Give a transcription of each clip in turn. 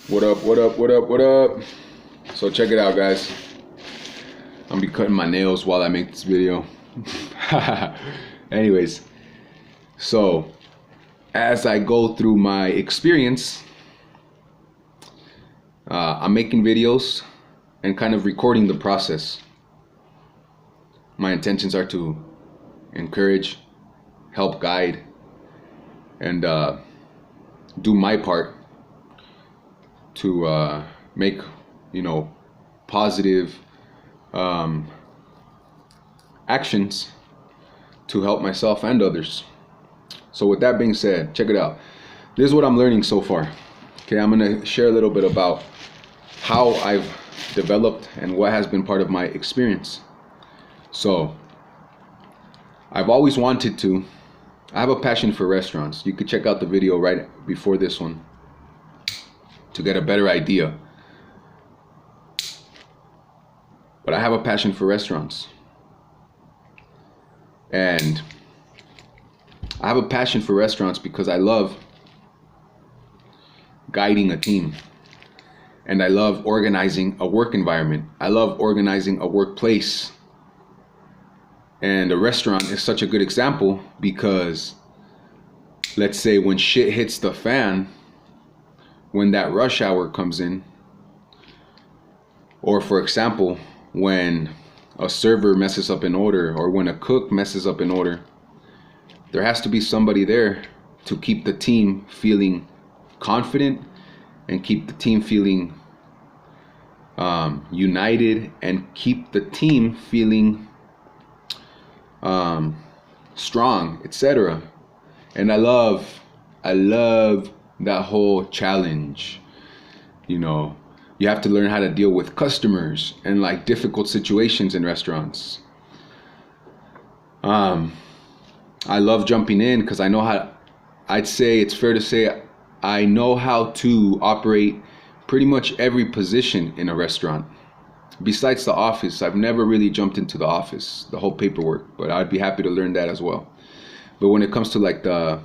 What up, what up, what up, what up? So check it out, guys. I'm gonna be cutting my nails while I make this video. Anyways, so as I go through my experience, I'm making videos and kind of recording the process. My intentions are to encourage, help guide, and do my part to make, positive actions to help myself and others. So with that being said, check it out. This is what I'm learning so far. Okay, I'm gonna share a little bit about how I've developed and what has been part of my experience. So I've always wanted to, I have a passion for restaurants. You could check out the video right before this one to get a better idea. But I have a passion for restaurants. And I have a passion for restaurants because I love guiding a team. And I love organizing a work environment. I love organizing a workplace. And a restaurant is such a good example because let's say when shit hits the fan, when that rush hour comes in, or for example, when a server messes up an order or when a cook messes up an order, there has to be somebody there to keep the team feeling confident and keep the team feeling united and keep the team feeling strong, etc. And I love that whole challenge. You have to learn how to deal with customers and like difficult situations in restaurants. I love jumping in because I know how, I'd say it's fair to say I know how to operate pretty much every position in a restaurant. Besides the office, I've never really jumped into the office, the whole paperwork, but I'd be happy to learn that as well. But when it comes to like the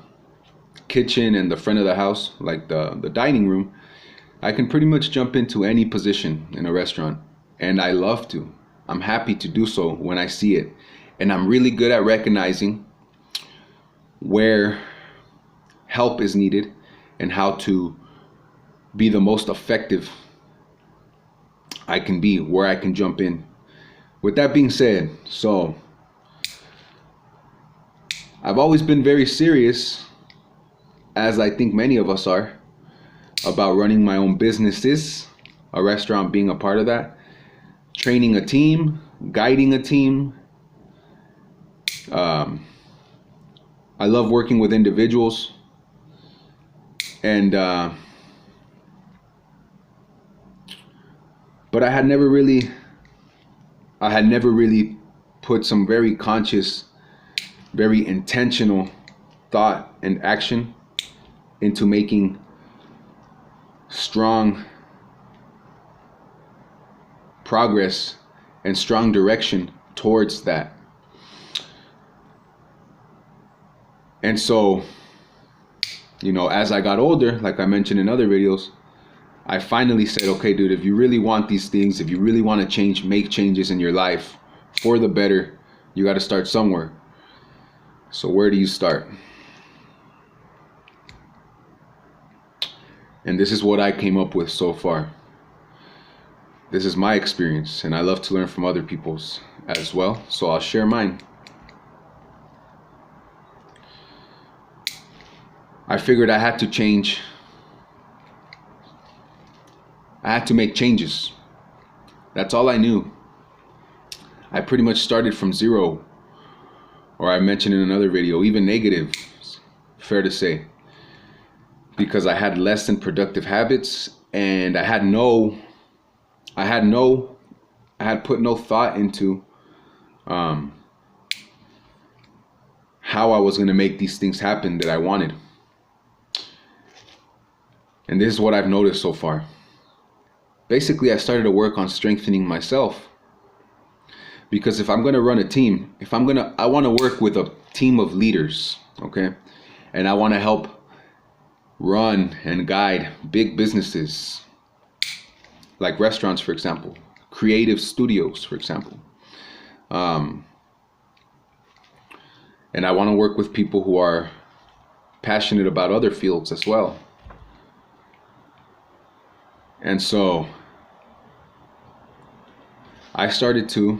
kitchen and the front of the house, like the dining room, I can pretty much jump into any position in a restaurant, and I love to. I'm happy to do so when I see it. And I'm really good at recognizing where help is needed and how to be the most effective I can be, where I can jump in. With that being said, so I've always been very serious, as I think many of us are, about running my own businesses, a restaurant being a part of that, training a team, guiding a team. I love working with individuals, and but I had never really put some very conscious, very intentional thought and action into making strong progress and strong direction towards that. And so, as I got older, like I mentioned in other videos, I finally said, okay, dude, if you really want these things, if you really want to change, make changes in your life for the better, you got to start somewhere. So where do you start? And this is what I came up with so far. This is my experience, and I love to learn from other people's as well. So I'll share mine. I figured I had to change. I had to make changes. That's all I knew. I pretty much started from zero, or I mentioned in another video, even negative, fair to say, because I had less than productive habits, and I had put no thought into how I was going to make these things happen that I wanted. And this is what I've noticed so far. Basically, I started to work on strengthening myself. Because if I'm going to run a team, I want to work with a team of leaders, okay? And I want to help run and guide big businesses, like restaurants, for example, creative studios, for example. Um, and I want to work with people who are passionate about other fields as well. And so I started to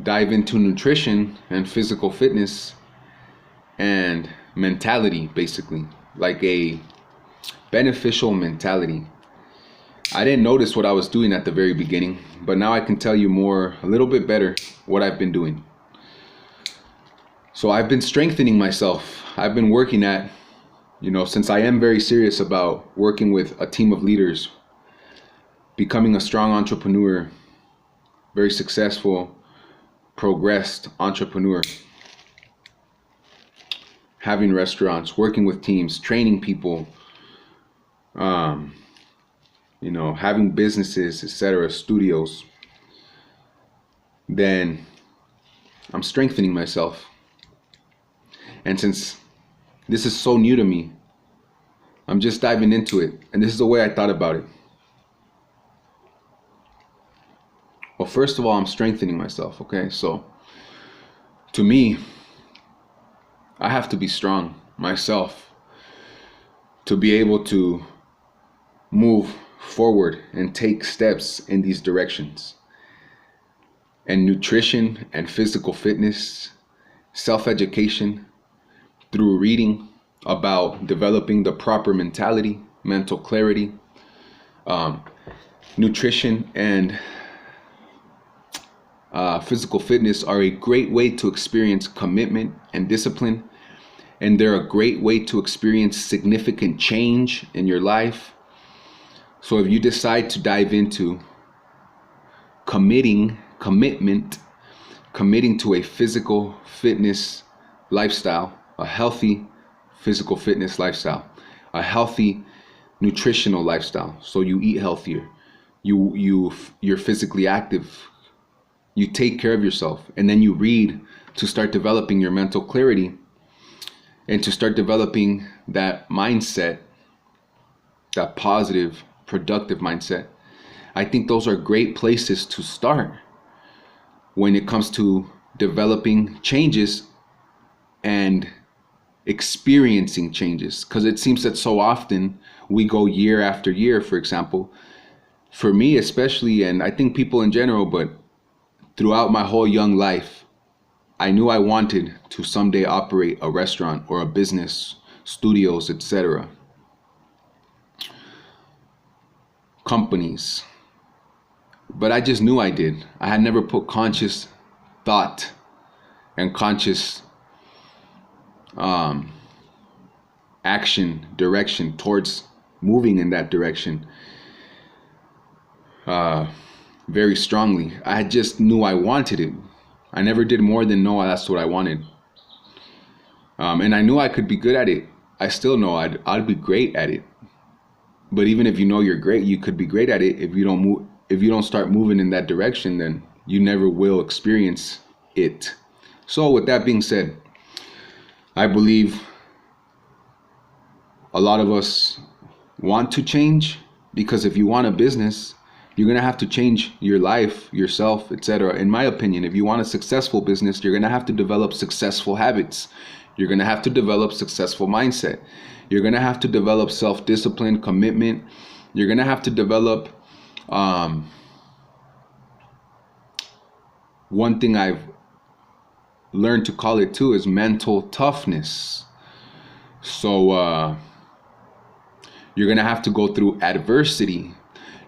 dive into nutrition and physical fitness and mentality, basically, like a beneficial mentality. I didn't notice what I was doing at the very beginning, but now I can tell you a little bit better what I've been doing. So I've been strengthening myself. I've been working at, since I am very serious about working with a team of leaders, becoming a strong entrepreneur, very successful, progressed entrepreneur, having restaurants, working with teams, training people, having businesses, etc., studios, then I'm strengthening myself. And since this is so new to me, I'm just diving into it. And this is the way I thought about it. Well, first of all, I'm strengthening myself, okay? So, to me, I have to be strong myself to be able to move forward and take steps in these directions. And nutrition and physical fitness, self-education through reading about developing the proper mentality, mental clarity, nutrition and physical fitness are a great way to experience commitment and discipline. And they're a great way to experience significant change in your life. So if you decide to dive into committing to a physical fitness lifestyle, a healthy physical fitness lifestyle, a healthy nutritional lifestyle, so you eat healthier, you're physically active, you take care of yourself, and then you read to start developing your mental clarity and to start developing that mindset, that positive, productive mindset. I think those are great places to start when it comes to developing changes and experiencing changes. Because it seems that so often we go year after year, for example, for me especially, and I think people in general, but throughout my whole young life, I knew I wanted to someday operate a restaurant or a business, studios, etc., companies. But I just knew I did. I had never put conscious thought and conscious action, direction towards moving in that direction very strongly. I just knew I wanted it. I never did more than know that's what I wanted. And I knew I could be good at it. I still know I'd be great at it. But even if you know you're great, you could be great at it. If you don't start moving in that direction, then you never will experience it. So with that being said, I believe a lot of us want to change, because if you want a business, you're going to have to change your life, yourself, etc. In my opinion, if you want a successful business, you're going to have to develop successful habits. You're going to have to develop successful mindset. You're going to have to develop self-discipline, commitment. You're going to have to develop one thing I've learned to call it too is mental toughness. So you're going to have to go through adversity.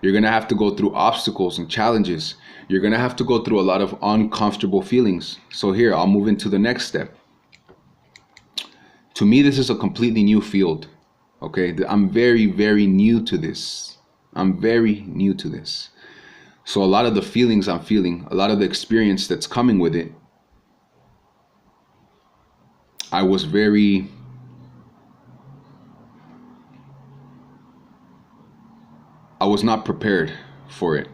You're going to have to go through obstacles and challenges. You're going to have to go through a lot of uncomfortable feelings. So here, I'll move into the next step. To me, this is a completely new field. Okay, I'm very, very new to this. So a lot of the feelings I'm feeling, a lot of the experience that's coming with it, I was not prepared for it.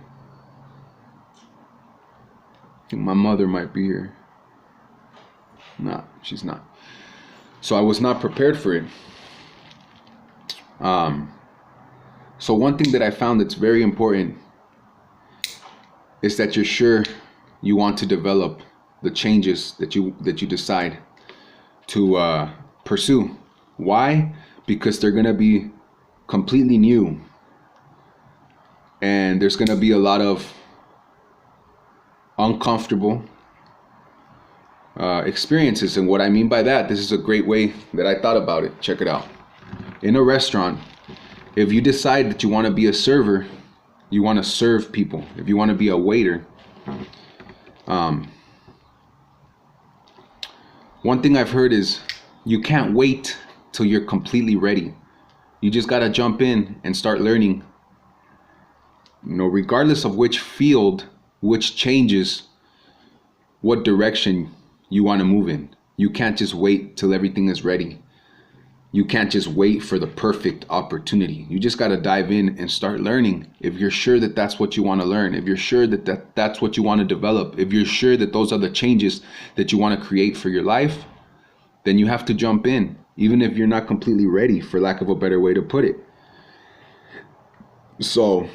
I think my mother might be here. No, she's not. So I was not prepared for it. So one thing that I found that's very important is that you're sure you want to develop the changes that you decide to pursue. Why? Because they're gonna be completely new, and there's gonna be a lot of uncomfortable experiences. And what I mean by that, this is a great way that I thought about it. Check it out. In a restaurant, if you decide that you want to be a server, you want to serve people, if you want to be a waiter, one thing I've heard is you can't wait till you're completely ready. You just got to jump in and start learning. Regardless of which field, which changes, what direction you want to move in. You can't just wait till everything is ready. You can't just wait for the perfect opportunity. You just got to dive in and start learning. If you're sure that that's what you want to learn, if you're sure that that's what you want to develop, if you're sure that those are the changes that you want to create for your life, then you have to jump in, even if you're not completely ready, for lack of a better way to put it. So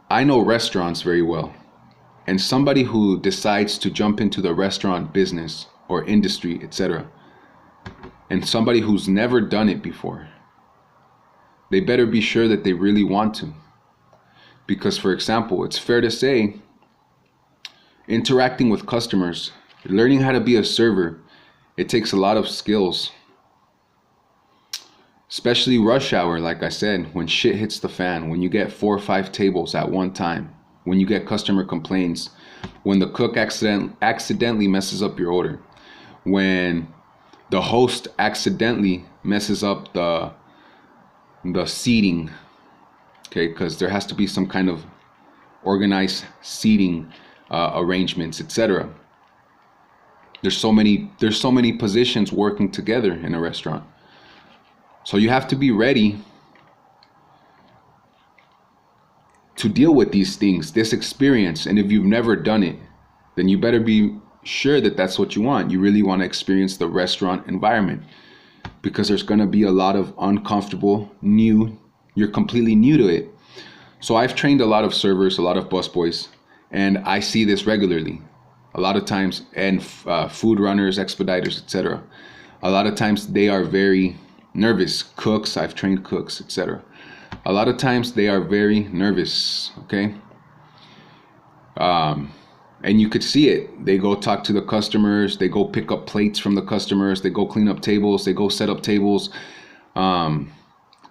I know restaurants very well, and somebody who decides to jump into the restaurant business or industry, etc., and somebody who's never done it before, they better be sure that they really want to. Because, for example, it's fair to say, interacting with customers, learning how to be a server, it takes a lot of skills. Especially rush hour, like I said, when shit hits the fan, when you get 4 or 5 tables at one time, when you get customer complaints, when the cook accidentally messes up your order, when the host accidentally messes up the seating, okay, because there has to be some kind of organized seating arrangements, etc. There's so many positions working together in a restaurant. So you have to be ready to deal with these things, this experience. And if you've never done it, then you better be sure that that's what you want. You really want to experience the restaurant environment, because there's going to be a lot of uncomfortable, you're completely new to it. So I've trained a lot of servers, a lot of busboys, and I see this regularly. A lot of times, and food runners, expediters, etc. A lot of times they are very nervous. Cooks, I've trained cooks, etc. A lot of times they are very nervous, okay? And you could see it. They go talk to the customers, they go pick up plates from the customers, they go clean up tables, they go set up tables.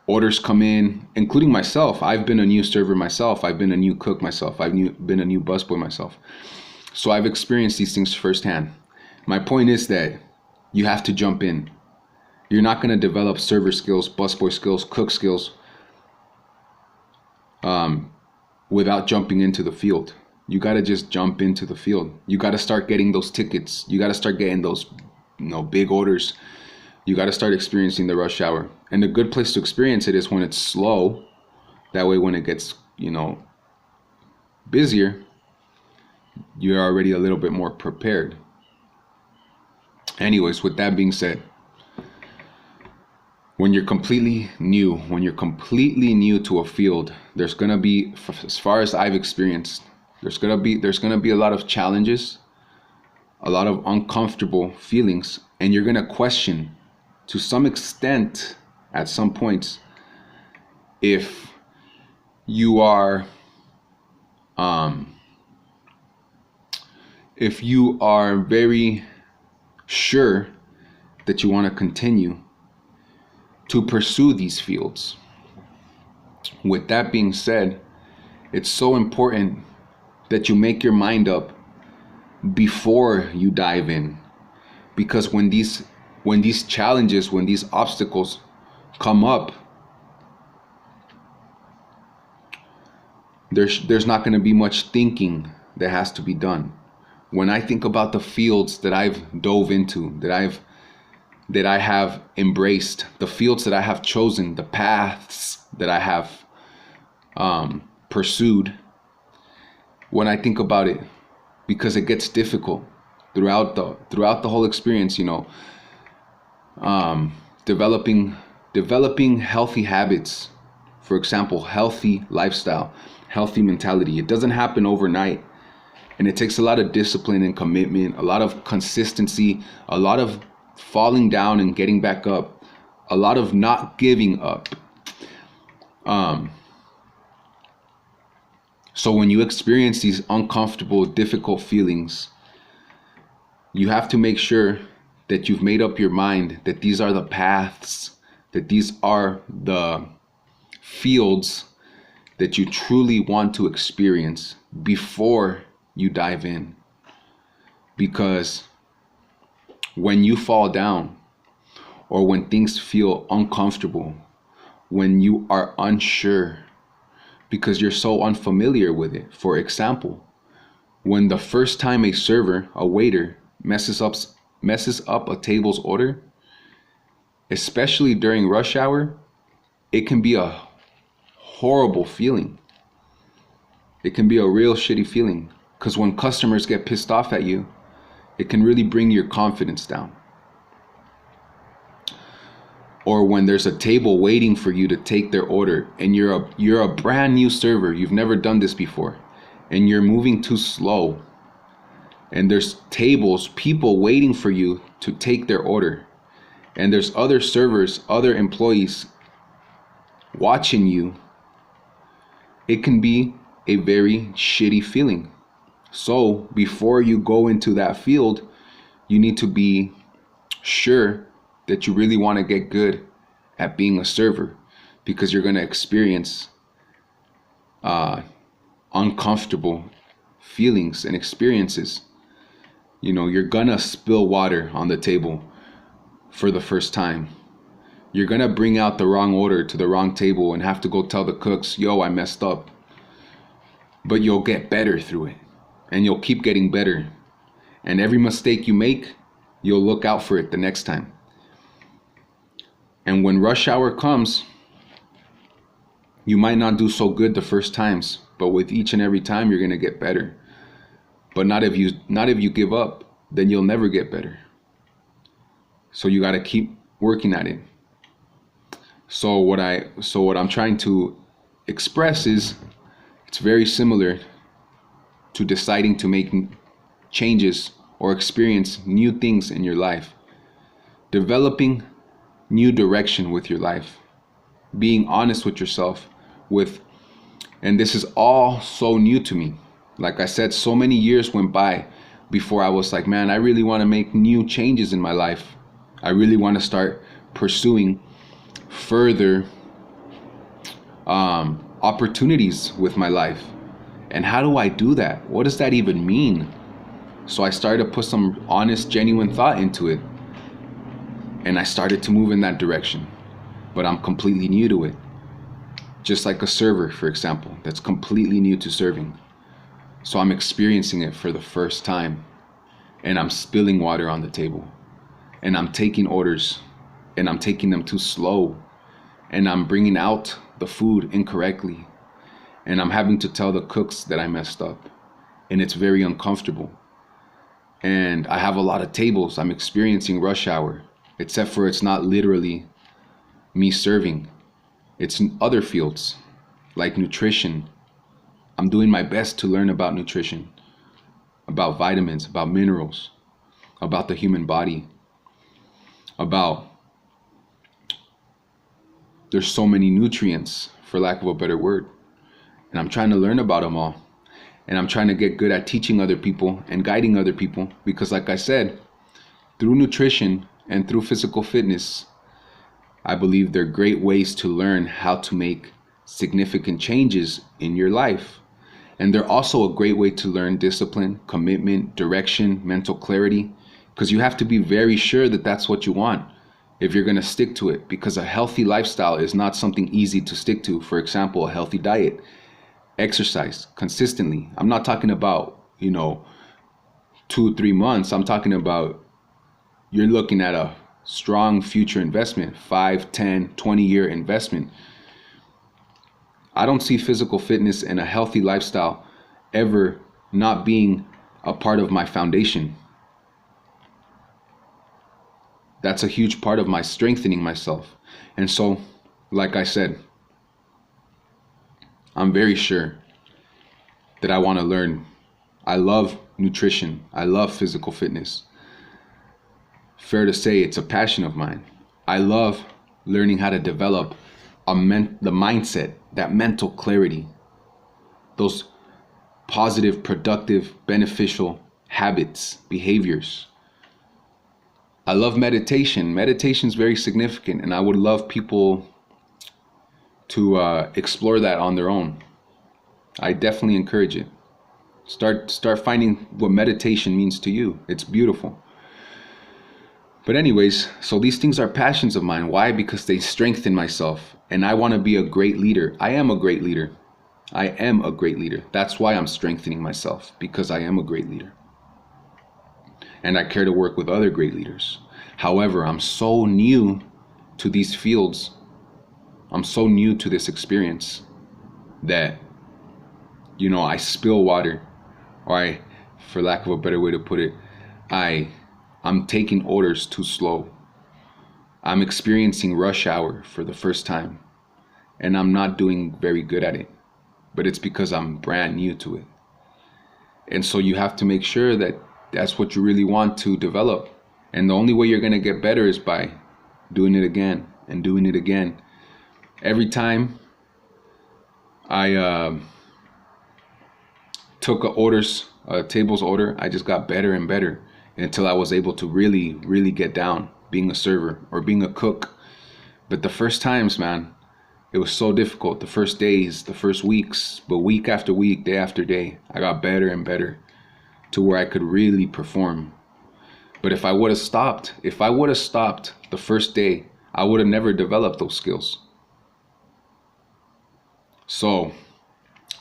Orders come in, including myself. I've been a new server myself. I've been a new cook myself. I've been a new busboy myself. So I've experienced these things firsthand. My point is that you have to jump in. You're not going to develop server skills, busboy skills, cook skills without jumping into the field. You got to just jump into the field. You got to start getting those tickets. You got to start getting those big orders. You got to start experiencing the rush hour. And a good place to experience it is when it's slow. That way when it gets, busier, you're already a little bit more prepared. Anyways, with that being said, when you're completely new to a field, there's going to be, as far as I've experienced, there's going to be a lot of challenges, a lot of uncomfortable feelings, and you're going to question to some extent at some points if you are very sure that you want to continue to pursue these fields. With that being said, it's so important that you make your mind up before you dive in, because when these challenges, when these obstacles come up, there's not going to be much thinking that has to be done. When I think about the fields that I've dove into, that I have embraced, the fields that I have chosen, the paths that I have pursued, when I think about it, because it gets difficult throughout the whole experience, developing healthy habits. For example, healthy lifestyle, healthy mentality. It doesn't happen overnight. And it takes a lot of discipline and commitment, a lot of consistency, a lot of falling down and getting back up, a lot of not giving up. So when you experience these uncomfortable, difficult feelings, you have to make sure that you've made up your mind that these are the paths, that these are the fields that you truly want to experience before you dive in. Because when you fall down, or when things feel uncomfortable, when you are unsure, because you're so unfamiliar with it. For example, when the first time a server, a waiter, messes up a table's order, especially during rush hour, it can be a horrible feeling. It can be a real shitty feeling, because when customers get pissed off at you, it can really bring your confidence down. Or when there's a table waiting for you to take their order and you're a brand new server, you've never done this before, and you're moving too slow, and there's tables, people waiting for you to take their order, and there's other servers, other employees watching you, it can be a very shitty feeling. So before you go into that field, you need to be sure that you really want to get good at being a server, because you're going to experience uncomfortable feelings and experiences. You know, you're going to spill water on the table for the first time. You're going to bring out the wrong order to the wrong table and have to go tell the cooks, yo, I messed up. But you'll get better through it, and you'll keep getting better. And every mistake you make, you'll look out for it the next time. And when rush hour comes, you might not do so good the first times, but with each and every time you're gonna get better. But not if you give up, then you'll never get better. So you gotta keep working at it. So what I'm trying to express is, it's very similar to deciding to make changes or experience new things in your life. Developing new direction with your life, being honest with yourself, and this is all so new to me. Like I said, so many years went by before I was like, man, I really want to make new changes in my life. I really want to start pursuing further opportunities with my life. And how do I do that? What does that even mean? So I started to put some honest, genuine thought into it. And I started to move in that direction, but I'm completely new to it. Just like a server, for example, that's completely new to serving. So I'm experiencing it for the first time, and I'm spilling water on the table, and I'm taking orders, and I'm taking them too slow, and I'm bringing out the food incorrectly, and I'm having to tell the cooks that I messed up, and it's very uncomfortable. And I have a lot of tables. I'm experiencing rush hour. Except for it's not literally me serving. It's in other fields, like nutrition. I'm doing my best to learn about nutrition, about vitamins, about minerals, about the human body, there's so many nutrients, for lack of a better word. And I'm trying to learn about them all. And I'm trying to get good at teaching other people and guiding other people, because like I said, through nutrition and through physical fitness, I believe they're great ways to learn how to make significant changes in your life. And they're also a great way to learn discipline, commitment, direction, mental clarity, because you have to be very sure that that's what you want if you're going to stick to it, because a healthy lifestyle is not something easy to stick to. For example, a healthy diet, exercise consistently. I'm not talking about, 2-3 months. I'm talking about you're looking at a strong future investment, 5, 10, 20-year investment. I don't see physical fitness and a healthy lifestyle ever not being a part of my foundation. That's a huge part of my strengthening myself. And so, like I said, I'm very sure that I want to learn. I love nutrition. I love physical fitness. Fair to say it's a passion of mine. I love learning how to develop the mindset, that mental clarity, those positive, productive, beneficial habits, behaviors. I love meditation. Meditation is very significant, and I would love people to explore that on their own. I definitely encourage it. Start finding what meditation means to you. It's beautiful. But anyways, so these things are passions of mine. Why? Because they strengthen myself, and I want to be a great leader. I am a great leader. I am a great leader. That's why I'm strengthening myself, because I am a great leader. And I care to work with other great leaders. However, I'm so new to these fields. I'm so new to this experience that, I spill water, or for lack of a better way to put it, I'm taking orders too slow. I'm experiencing rush hour for the first time, and I'm not doing very good at it. But it's because I'm brand new to it. And so you have to make sure that that's what you really want to develop. And the only way you're going to get better is by doing it again and doing it again. Every time I took a tables order, I just got better and better until I was able to really, really get down being a server or being a cook. But the first times, man, it was so difficult. The first days, the first weeks, but week after week, day after day, I got better and better to where I could really perform. But if I would have stopped the first day, I would have never developed those skills. So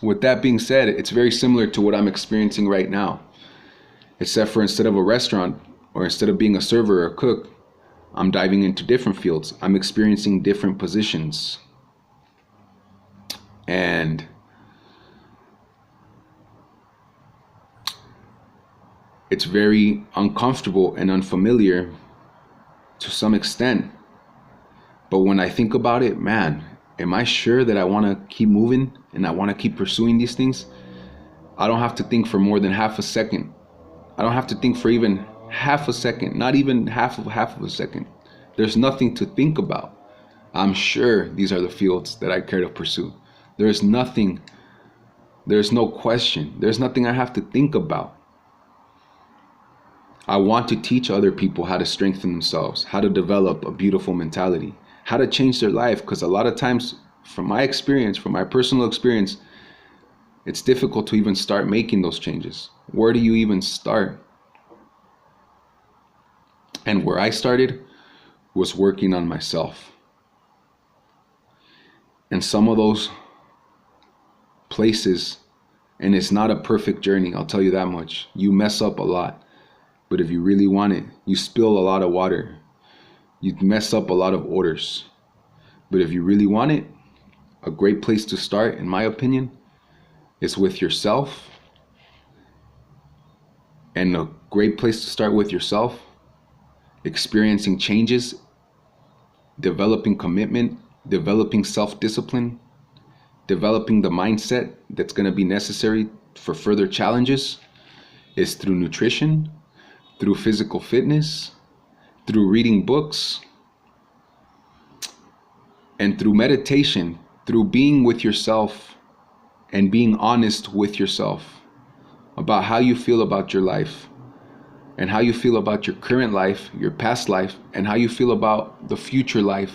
with that being said, it's very similar to what I'm experiencing right now. Except for instead of a restaurant, or instead of being a server or a cook, I'm diving into different fields. I'm experiencing different positions. And it's very uncomfortable and unfamiliar to some extent. But when I think about it, man, am I sure that I want to keep moving and I want to keep pursuing these things? I don't have to think for more than half a second. I don't have to think for even half a second, not even half of a second. There's nothing to think about. I'm sure these are the fields that I care to pursue. There's no question. There's nothing I have to think about. I want to teach other people how to strengthen themselves, how to develop a beautiful mentality, how to change their life. Because a lot of times, from my experience, from my personal experience, it's difficult to even start making those changes. Where do you even start? And where I started was working on myself. And some of those places, and it's not a perfect journey, I'll tell you that much. You mess up a lot. But if you really want it, you spill a lot of water. You mess up a lot of orders. But if you really want it, a great place to start, in my opinion, is with yourself. And a great place to start with yourself, experiencing changes, developing commitment, developing self-discipline, developing the mindset that's going to be necessary for further challenges, is through nutrition, through physical fitness, through reading books, and through meditation, through being with yourself and being honest with yourself about how you feel about your life and how you feel about your current life, your past life, and how you feel about the future life.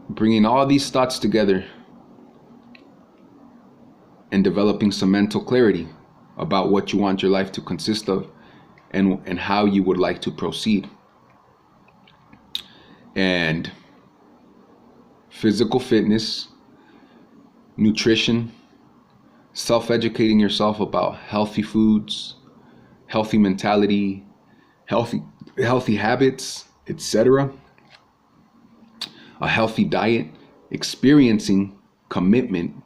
Bringing all these thoughts together and developing some mental clarity about what you want your life to consist of and how you would like to proceed. And physical fitness, nutrition, self-educating yourself about healthy foods, healthy mentality, healthy habits, etc. A healthy diet, experiencing commitment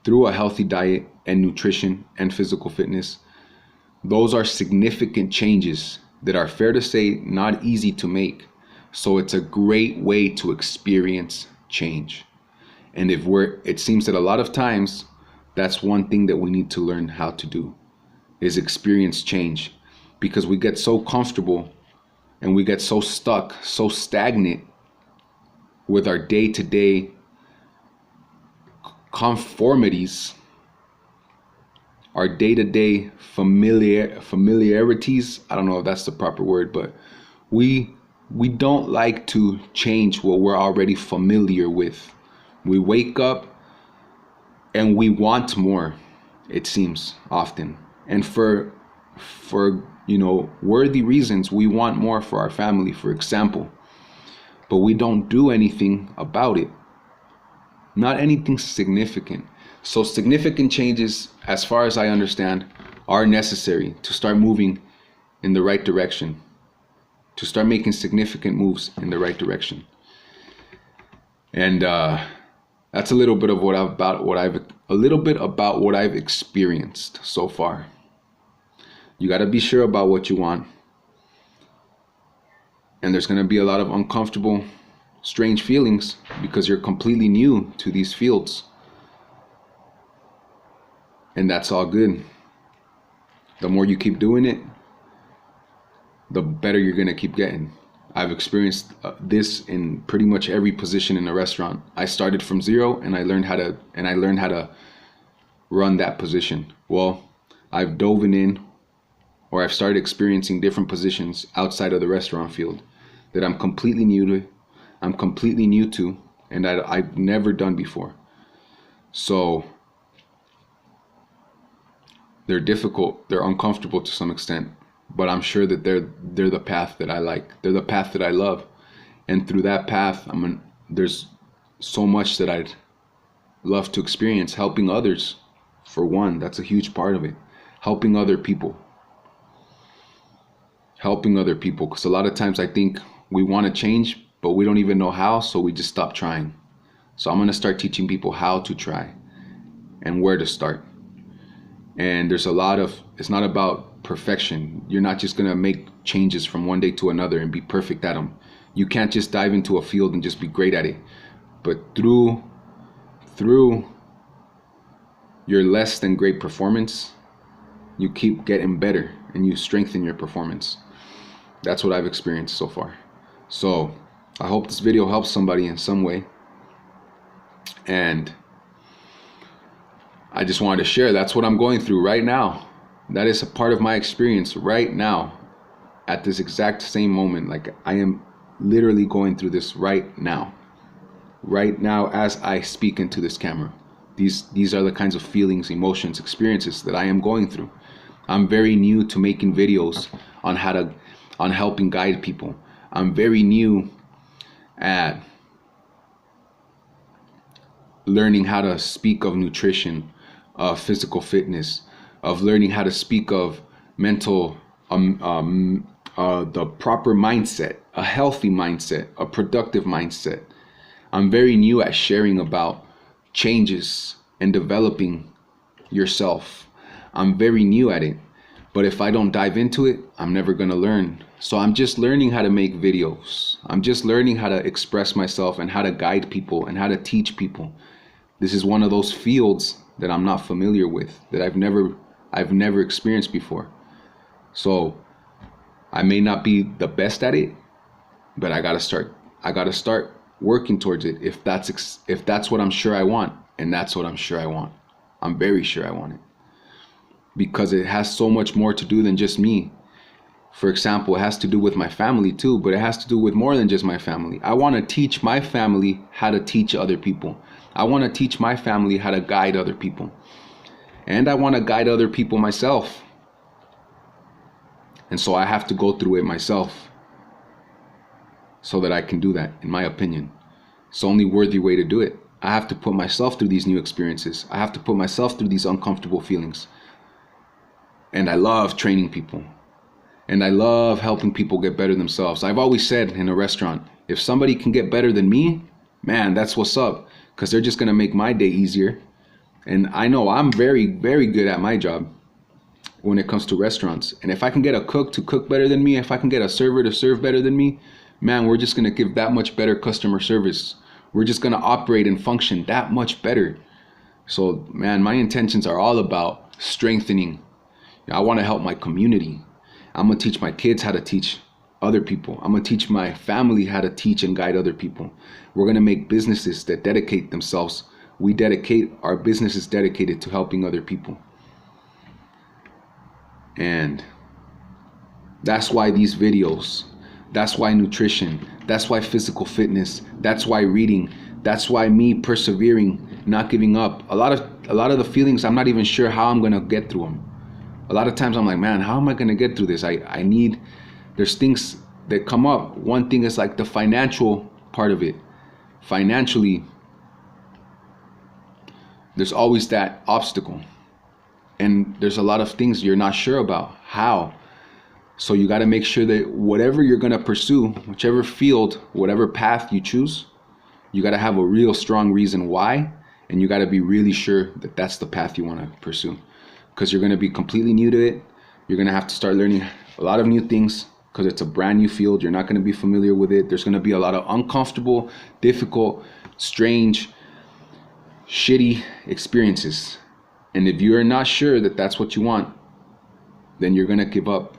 through a healthy diet and nutrition and physical fitness. Those are significant changes that are, fair to say, not easy to make. So it's a great way to experience change. And it seems that a lot of times that's one thing that we need to learn how to do, is experience change, because we get so comfortable and we get so stuck, so stagnant with our day-to-day conformities, our day-to-day familiarities. I don't know if that's the proper word, but we don't like to change what we're already familiar with. We wake up and we want more, it seems, often. And for worthy reasons, we want more for our family, for example. But we don't do anything about it. Not anything significant. So significant changes, as far as I understand, are necessary to start moving in the right direction, to start making significant moves in the right direction. And that's a little bit of about what I've experienced so far. You got to be sure about what you want. And there's going to be a lot of uncomfortable, strange feelings because you're completely new to these fields. And that's all good. The more you keep doing it, the better you're going to keep getting. I've experienced this in pretty much every position in a restaurant. I started from zero and I learned how to run that position. Well, I've dove in, or I've started experiencing different positions outside of the restaurant field that I'm completely new to, and I've never done before. So they're difficult, they're uncomfortable to some extent, but I'm sure that they're the path that I like. They're the path that I love. And through that path, there's so much that I'd love to experience, helping others. For one, that's a huge part of it. Helping other people, because a lot of times I think we want to change, but we don't even know how, so we just stop trying. So I'm going to start teaching people how to try and where to start. And it's not about perfection. You're not just going to make changes from one day to another and be perfect at them. You can't just dive into a field and just be great at it. But through your less than great performance, you keep getting better and you strengthen your performance. That's what I've experienced so far. So I hope this video helps somebody in some way. And I just wanted to share, that's what I'm going through right now. That is a part of my experience right now, at this exact same moment. Like, I am literally going through this right now as I speak into this camera. These are the kinds of feelings, emotions, experiences that I am going through. I'm very new to making videos on helping guide people. I'm very new at learning how to speak of nutrition, of physical fitness, of learning how to speak of mental, the proper mindset, a healthy mindset, a productive mindset. I'm very new at sharing about changes and developing yourself. I'm very new at it, but if I don't dive into it, I'm never going to learn. So I'm just learning how to make videos. I'm just learning how to express myself and how to guide people and how to teach people. This is one of those fields that I'm not familiar with, that I've never experienced before. So I may not be the best at it, but I gotta start working towards it if that's what I'm sure I want. And that's what I'm sure I want. I'm very sure I want it, because it has so much more to do than just me. For example, it has to do with my family too, but it has to do with more than just my family. I want to teach my family how to teach other people. I want to teach my family how to guide other people. And I want to guide other people myself. And so I have to go through it myself so that I can do that, in my opinion. It's the only worthy way to do it. I have to put myself through these new experiences. I have to put myself through these uncomfortable feelings. And I love training people. And I love helping people get better themselves. I've always said in a restaurant, if somebody can get better than me, man, that's what's up. Because they're just going to make my day easier. And I know I'm very, very good at my job. when it comes to restaurants. And if I can get a cook to cook better than me, if I can get a server to serve better than me, man, we're just going to give that much better customer service. We're just going to operate and function that much better. So, man, my intentions are all about strengthening. I want to help my community. I'm going to teach my kids how to teach other people. I'm going to teach my family how to teach and guide other people. We're going to make businesses that dedicate themselves. Our business is dedicated to helping other people. And that's why these videos, that's why nutrition, that's why physical fitness, that's why reading, that's why me persevering, not giving up. A lot of the feelings, I'm not even sure how I'm going to get through them. A lot of times I'm like, man, how am I going to get through this? There's things that come up. One thing is like the financial part of it. Financially, there's always that obstacle. And there's a lot of things you're not sure about. How? So you got to make sure that whatever you're going to pursue, whichever field, whatever path you choose, you got to have a real strong reason why. And you got to be really sure that that's the path you want to pursue. Because you're going to be completely new to it. You're going to have to start learning a lot of new things because it's a brand new field. You're not going to be familiar with it. There's going to be a lot of uncomfortable, difficult, strange, shitty experiences. And if you're not sure that that's what you want, then you're going to give up.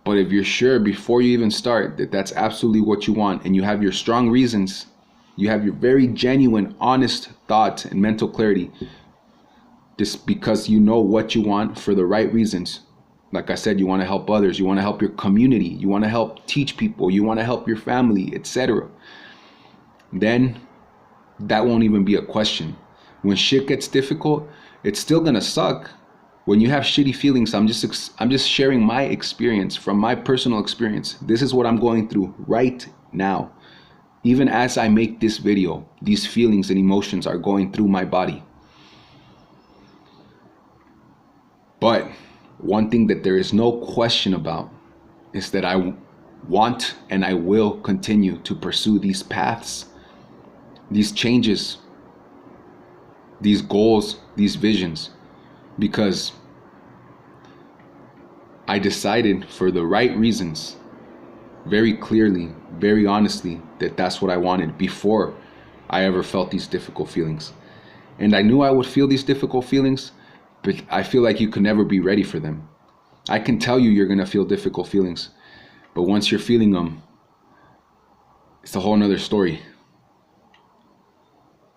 But if you're sure before you even start that that's absolutely what you want, and you have your strong reasons, you have your very genuine, honest thoughts and mental clarity, just because you know what you want for the right reasons. Like I said, you want to help others, you want to help your community, you want to help teach people, you want to help your family, etc. Then that won't even be a question. When shit gets difficult, it's still gonna suck. When you have shitty feelings, I'm just sharing my experience from my personal experience. This is what I'm going through right now. Even as I make this video, these feelings and emotions are going through my body. But one thing that there is no question about is that I want and I will continue to pursue these paths, these changes, these goals, these visions, because I decided for the right reasons, very clearly, very honestly, that that's what I wanted before I ever felt these difficult feelings. And I knew I would feel these difficult feelings, but I feel like you could never be ready for them. I can tell you you're gonna feel difficult feelings, but once you're feeling them, it's a whole nother story.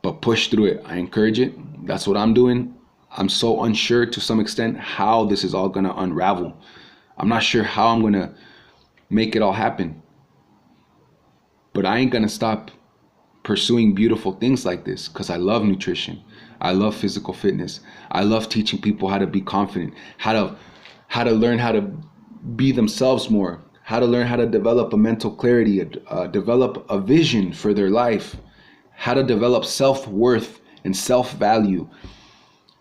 But push through it. I encourage it. That's what I'm doing. I'm so unsure to some extent how this is all gonna unravel. I'm not sure how I'm gonna make it all happen. But I ain't gonna stop pursuing beautiful things like this because I love nutrition. I love physical fitness. I love teaching people how to be confident, how to learn how to be themselves more, how to learn how to develop a mental clarity, develop a vision for their life, how to develop self-worth and self-value,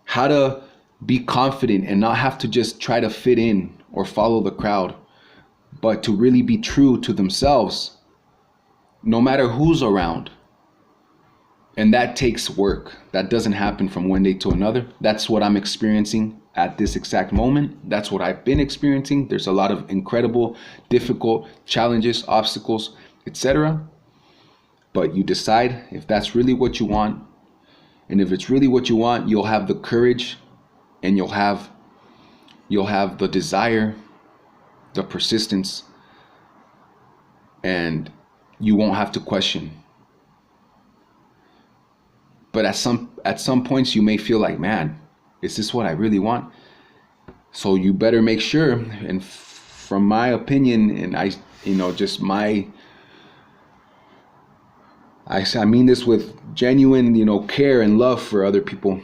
how to be confident and not have to just try to fit in or follow the crowd, but to really be true to themselves, no matter who's around. And that takes work. That doesn't happen from one day to another. That's what I'm experiencing at this exact moment. That's what I've been experiencing. There's a lot of incredible, difficult challenges, obstacles, etc. But you decide if that's really what you want. And if it's really what you want, you'll have the courage and you'll have the desire, the persistence, and you won't have to question. But at some points you may feel like, man, is this what I really want? So you better make sure. And from my opinion, and I mean this with genuine, care and love for other people.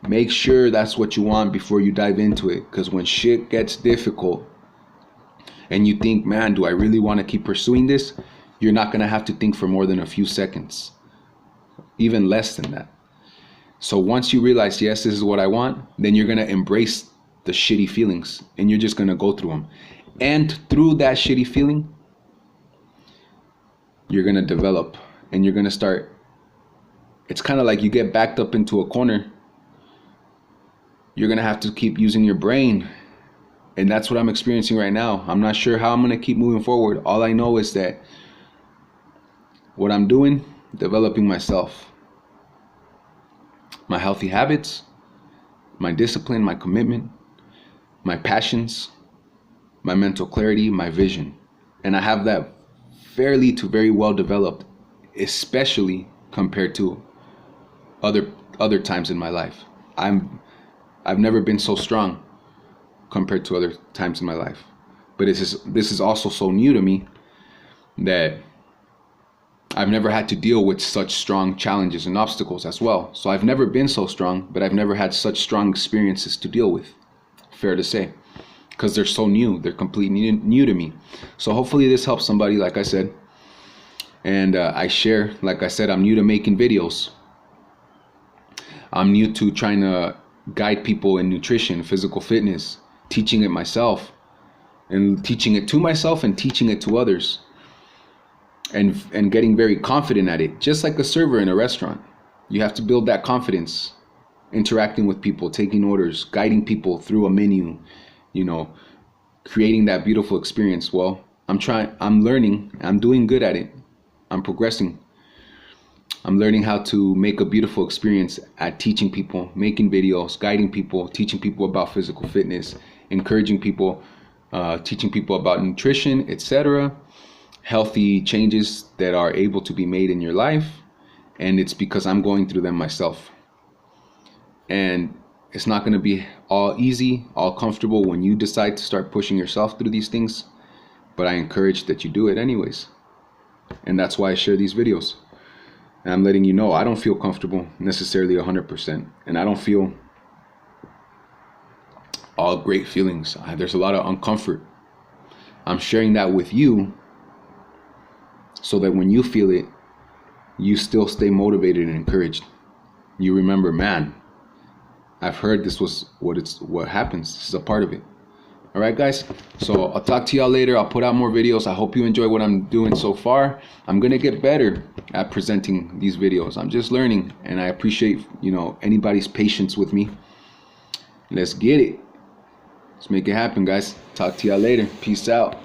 Make sure that's what you want before you dive into it. Because when shit gets difficult and you think, man, do I really want to keep pursuing this? You're not going to have to think for more than a few seconds. Even less than that. So once you realize, yes, this is what I want, then you're going to embrace the shitty feelings and you're just going to go through them. And through that shitty feeling, you're going to develop and you're going to start. It's kind of like you get backed up into a corner you're going to have to keep using your brain. And that's what I'm experiencing right now. I'm not sure how I'm going to keep moving forward. All I know is that what I'm doing, developing myself, my healthy habits, my discipline, my commitment, my passions, my mental clarity, my vision. And I have that fairly to very well developed, especially compared to other times in my life. I've never been so strong compared to other times in my life. But this is also so new to me that I've never had to deal with such strong challenges and obstacles as well. So I've never been so strong, but I've never had such strong experiences to deal with. Fair to say, because they're so new. They're completely new to me. So hopefully this helps somebody, like I said. And I share, like I said, I'm new to making videos. I'm new to trying to guide people in nutrition, physical fitness, teaching it myself, and teaching it to myself and teaching it to others. And getting very confident at it, just like a server in a restaurant. You have to build that confidence, interacting with people, taking orders, guiding people through a menu, creating that beautiful experience. Well, I'm learning, I'm doing good at it. I'm progressing. I'm learning how to make a beautiful experience at teaching people, making videos, guiding people, teaching people about physical fitness, encouraging people, teaching people about nutrition, etc. Healthy changes that are able to be made in your life. And it's because I'm going through them myself. And it's not going to be all easy, all comfortable when you decide to start pushing yourself through these things. But I encourage that you do it anyways. And that's why I share these videos. And I'm letting you know I don't feel comfortable necessarily 100%. And I don't feel all great feelings. There's a lot of uncomfort. I'm sharing that with you so that when you feel it, you still stay motivated and encouraged. You remember, man, I've heard this was what happens. This is a part of it. All right, guys. So I'll talk to y'all later. I'll put out more videos. I hope you enjoy what I'm doing so far. I'm going to get better at presenting these videos. I'm just learning, and I appreciate, anybody's patience with me. Let's get it. Let's make it happen, guys. Talk to y'all later. Peace out.